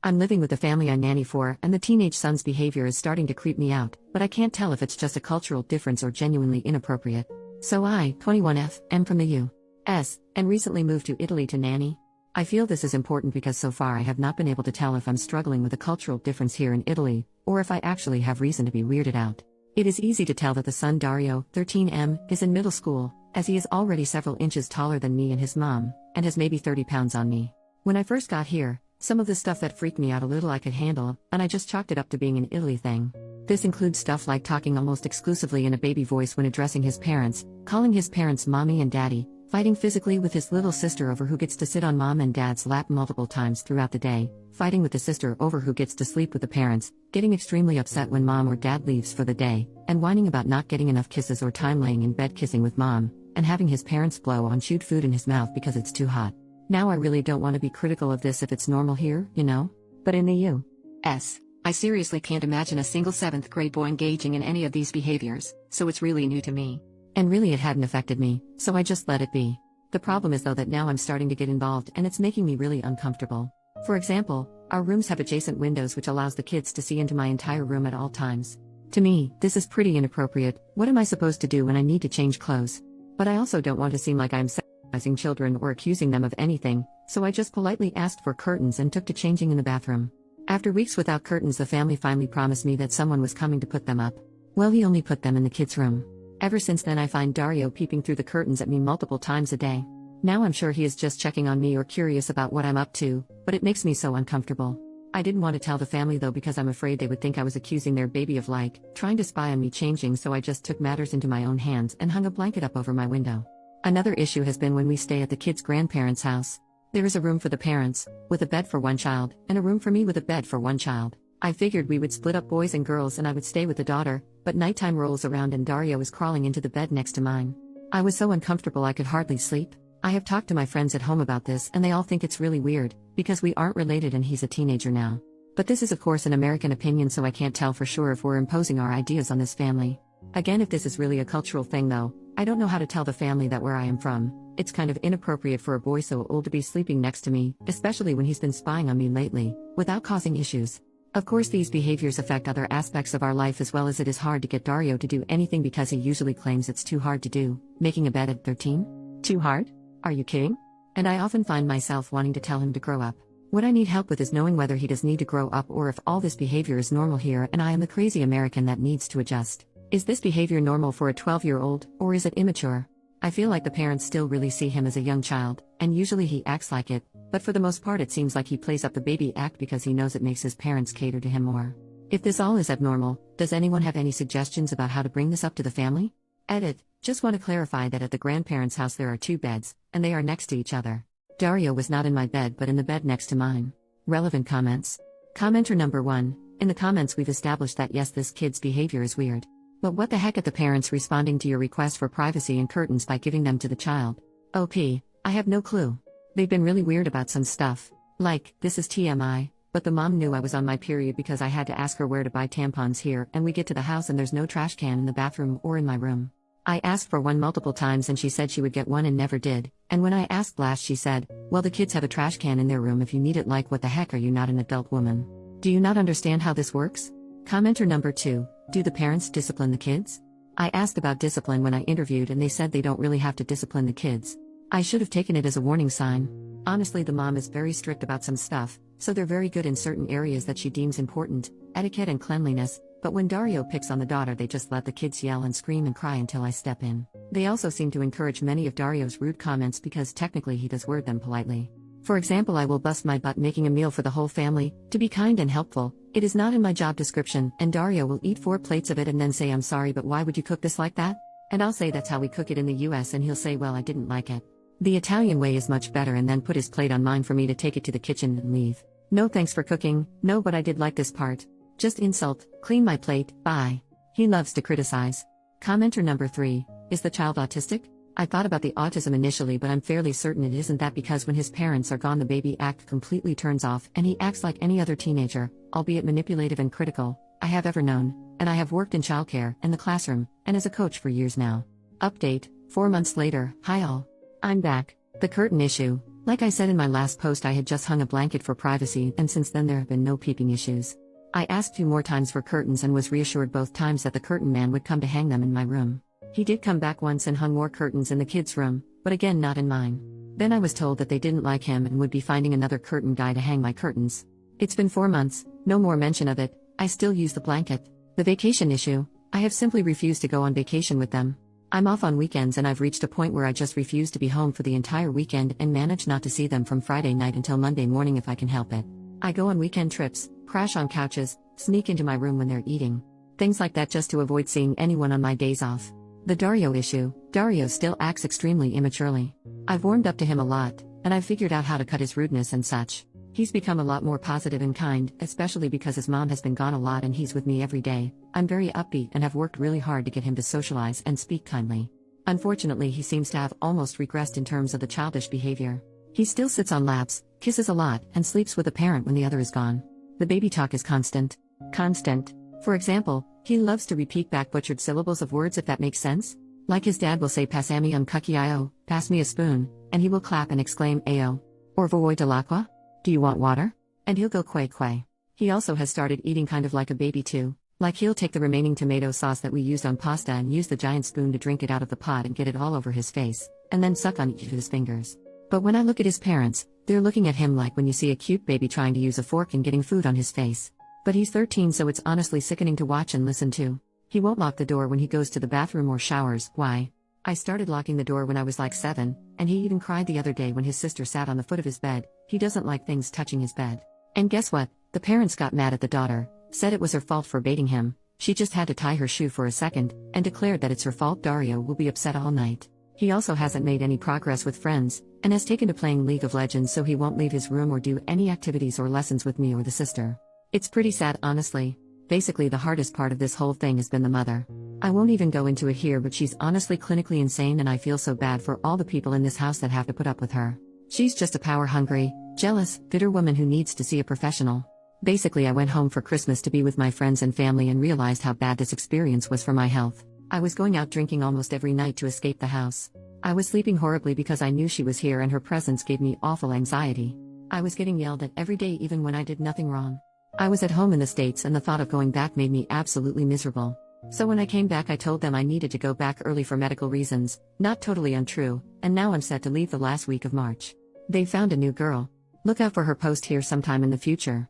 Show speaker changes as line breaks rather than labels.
I'm living with the family I nanny for, and the teenage son's behavior is starting to creep me out, but I can't tell if it's just a cultural difference or genuinely inappropriate. So I, 21F, am from the U.S., and recently moved to Italy to nanny. I feel this is important because so far I have not been able to tell if I'm struggling with a cultural difference here in Italy, or if I actually have reason to be weirded out. It is easy to tell that the son Dario, 13M, is in middle school, as he is already several inches taller than me and his mom, and has maybe 30 pounds on me. When I first got here, some of the stuff that freaked me out a little I could handle, and I just chalked it up to being an Italy thing. This includes stuff like talking almost exclusively in a baby voice when addressing his parents, calling his parents mommy and daddy, fighting physically with his little sister over who gets to sit on mom and dad's lap multiple times throughout the day, fighting with the sister over who gets to sleep with the parents, getting extremely upset when mom or dad leaves for the day, and whining about not getting enough kisses or time laying in bed kissing with mom, and having his parents blow on chewed food in his mouth because it's too hot. Now I really don't want to be critical of this if it's normal here, you know? But in the U.S., I seriously can't imagine a single 7th grade boy engaging in any of these behaviors, so it's really new to me. And really it hadn't affected me, so I just let it be. The problem is though that now I'm starting to get involved and it's making me really uncomfortable. For example, our rooms have adjacent windows which allows the kids to see into my entire room at all times. To me, this is pretty inappropriate. What am I supposed to do when I need to change clothes? But I also don't want to seem like I'm sexualizing children or accusing them of anything, so I just politely asked for curtains and took to changing in the bathroom. After weeks without curtains, the family finally promised me that someone was coming to put them up. Well, he only put them in the kids' room. Ever since then I find Dario peeping through the curtains at me multiple times a day. Now I'm sure he is just checking on me or curious about what I'm up to, but it makes me so uncomfortable. I didn't want to tell the family though because I'm afraid they would think I was accusing their baby of trying to spy on me changing, so I just took matters into my own hands and hung a blanket up over my window. Another issue has been when we stay at the kids' grandparents' house. There is a room for the parents, with a bed for one child, and a room for me with a bed for one child. I figured we would split up boys and girls and I would stay with the daughter, but nighttime rolls around and Dario is crawling into the bed next to mine. I was so uncomfortable I could hardly sleep. I have talked to my friends at home about this and they all think it's really weird, because we aren't related and he's a teenager now. But this is of course an American opinion, so I can't tell for sure if we're imposing our ideas on this family. Again, if this is really a cultural thing though, I don't know how to tell the family that where I am from, it's kind of inappropriate for a boy so old to be sleeping next to me, especially when he's been spying on me lately, without causing issues. Of course these behaviors affect other aspects of our life as well, as it is hard to get Dario to do anything because he usually claims it's too hard to do. Making a bed at 13? Too hard? Are you kidding? And I often find myself wanting to tell him to grow up. What I need help with is knowing whether he does need to grow up or if all this behavior is normal here and I am the crazy American that needs to adjust. Is this behavior normal for a 12-year-old, or is it immature? I feel like the parents still really see him as a young child, and usually he acts like it, but for the most part it seems like he plays up the baby act because he knows it makes his parents cater to him more. If this all is abnormal, does anyone have any suggestions about how to bring this up to the family? Edit. Just want to clarify that at the grandparents' house there are 2 beds, and they are next to each other. Dario was not in my bed but in the bed next to mine. Relevant comments. Commenter number 1. In the comments we've established that yes, this kid's behavior is weird. But what the heck at the parents responding to your request for privacy and curtains by giving them to the child? OP. I have no clue. They've been really weird about some stuff. Like, this is TMI, but the mom knew I was on my period because I had to ask her where to buy tampons here, and we get to the house and there's no trash can in the bathroom or in my room. I asked for one multiple times and she said she would get one and never did, and when I asked last she said, well, the kids have a trash can in their room if you need it. Like, what the heck, are you not an adult woman? Do you not understand how this works? Commenter number 2. Do the parents discipline the kids? I asked about discipline when I interviewed and they said they don't really have to discipline the kids. I should have taken it as a warning sign. Honestly, the mom is very strict about some stuff, so they're very good in certain areas that she deems important, etiquette and cleanliness, but when Dario picks on the daughter they just let the kids yell and scream and cry until I step in. They also seem to encourage many of Dario's rude comments because technically he does word them politely. For example, I will bust my butt making a meal for the whole family, to be kind and helpful. It is not in my job description, and Dario will eat 4 plates of it and then say, I'm sorry, but why would you cook this like that? And I'll say that's how we cook it in the US, and he'll say, well, I didn't like it. The Italian way is much better, and then put his plate on mine for me to take it to the kitchen and leave. No thanks for cooking, no, but I did like this part. Just insult, clean my plate, bye. He loves to criticize. Commenter number 3. Is the child autistic? I thought about the autism initially, but I'm fairly certain it isn't that, because when his parents are gone the baby act completely turns off and he acts like any other teenager, albeit manipulative and critical, I have ever known, and I have worked in childcare, in the classroom, and as a coach for years now. Update, 4 months later. Hi all. I'm back. The curtain issue. Like I said in my last post, I had just hung a blanket for privacy, and since then there have been no peeping issues. I asked 2 more times for curtains and was reassured both times that the curtain man would come to hang them in my room. He did come back once and hung more curtains in the kids' room, but again not in mine. Then I was told that they didn't like him and would be finding another curtain guy to hang my curtains. It's been 4 months, no more mention of it. I still use the blanket. The vacation issue, I have simply refused to go on vacation with them. I'm off on weekends and I've reached a point where I just refuse to be home for the entire weekend and manage not to see them from Friday night until Monday morning if I can help it. I go on weekend trips, crash on couches, sneak into my room when they're eating. Things like that just to avoid seeing anyone on my days off. The Dario issue, Dario still acts extremely immaturely. I've warmed up to him a lot, and I've figured out how to cut his rudeness and such. He's become a lot more positive and kind, especially because his mom has been gone a lot and he's with me every day. I'm very upbeat and have worked really hard to get him to socialize and speak kindly. Unfortunately, he seems to have almost regressed in terms of the childish behavior. He still sits on laps, kisses a lot, and sleeps with a parent when the other is gone. The baby talk is constant. Constant. For example, he loves to repeat back butchered syllables of words, if that makes sense. Like his dad will say "Passami cookie io," pass me a spoon, and he will clap and exclaim "Ayo." Or "Voy de l'aqua?" Do you want water? And he'll go "Quay quay." He also has started eating kind of like a baby too. Like he'll take the remaining tomato sauce that we used on pasta and use the giant spoon to drink it out of the pot and get it all over his face, and then suck on it with his fingers. But when I look at his parents, they're looking at him like when you see a cute baby trying to use a fork and getting food on his face. But he's 13, so it's honestly sickening to watch and listen to. He won't lock the door when he goes to the bathroom or showers. Why? I started locking the door when I was like 7, and he even cried the other day when his sister sat on the foot of his bed. He doesn't like things touching his bed. And guess what? The parents got mad at the daughter, said it was her fault for baiting him. She just had to tie her shoe for a second, and declared that it's her fault. Dario will be upset all night. He also hasn't made any progress with friends, and has taken to playing League of Legends, so he won't leave his room or do any activities or lessons with me or the sister. It's pretty sad, honestly. Basically, the hardest part of this whole thing has been the mother. I won't even go into it here, but she's honestly clinically insane, and I feel so bad for all the people in this house that have to put up with her. She's just a power-hungry, jealous, bitter woman who needs to see a professional. Basically, I went home for Christmas to be with my friends and family and realized how bad this experience was for my health. I was going out drinking almost every night to escape the house. I was sleeping horribly because I knew she was here and her presence gave me awful anxiety. I was getting yelled at every day even when I did nothing wrong. I was at home in the States and the thought of going back made me absolutely miserable. So when I came back, I told them I needed to go back early for medical reasons, not totally untrue, and now I'm set to leave the last week of March. They found a new girl. Look out for her post here sometime in the future.